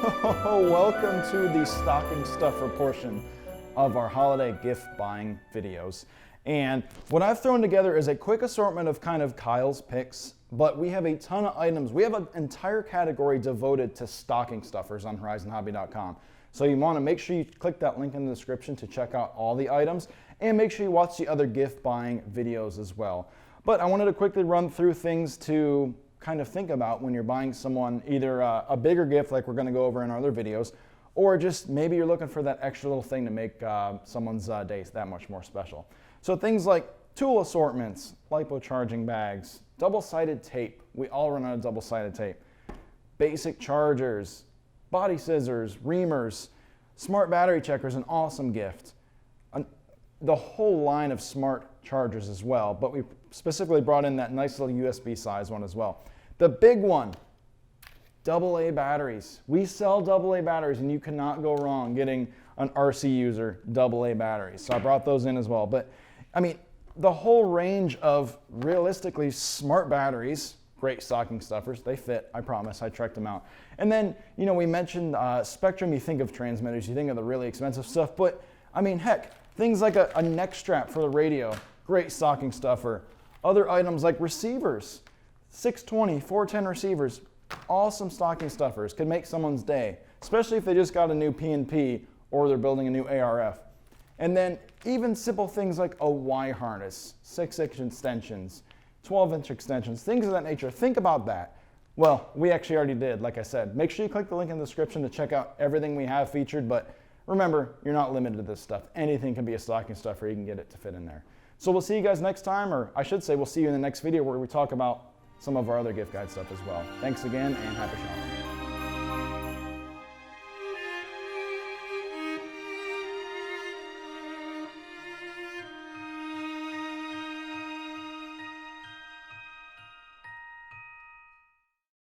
Welcome to the stocking stuffer portion of our holiday gift buying videos. And what I've thrown together is a quick assortment of kind of Kyle's picks, but we have a ton of items. We have an entire category devoted to stocking stuffers on horizonhobby.com. So you want to make sure you click that link in the description to check out all the items, and make sure you watch the other gift buying videos as well. But I wanted to quickly run through things to kind of think about when you're buying someone either a bigger gift like we're going to go over in our other videos, or just maybe you're looking for that extra little thing to make someone's day that much more special. So things like tool assortments, LiPo charging bags, double-sided tape. We all run out of double-sided tape. Basic chargers, body scissors, reamers, smart battery checkers, an awesome gift. The whole line of smart chargers as well, but we specifically brought in that nice little USB size one as well. The big one, AA batteries. We sell AA batteries, and you cannot go wrong getting an RC user AA batteries. So I brought those in as well. But I mean, the whole range of realistically smart batteries, great stocking stuffers. They fit, I promise. I checked them out. And then, you know, we mentioned Spectrum. You think of transmitters, you think of the really expensive stuff. But I mean, heck, things like a neck strap for the radio, great stocking stuffer. Other items like receivers, 620, 410 receivers, awesome stocking stuffers, could make someone's day, especially if they just got a new PNP or they're building a new ARF. And then even simple things like a Y harness, 6-inch extensions, 12-inch extensions, things of that nature. Think about that. Well, we actually already did, like I said. Make sure you click the link in the description to check out everything we have featured, but remember, you're not limited to this stuff. Anything can be a stocking stuffer. You can get it to fit in there. So we'll see you guys next time, or I should say we'll see you in the next video where we talk about some of our other gift guide stuff as well. Thanks again, and happy shopping.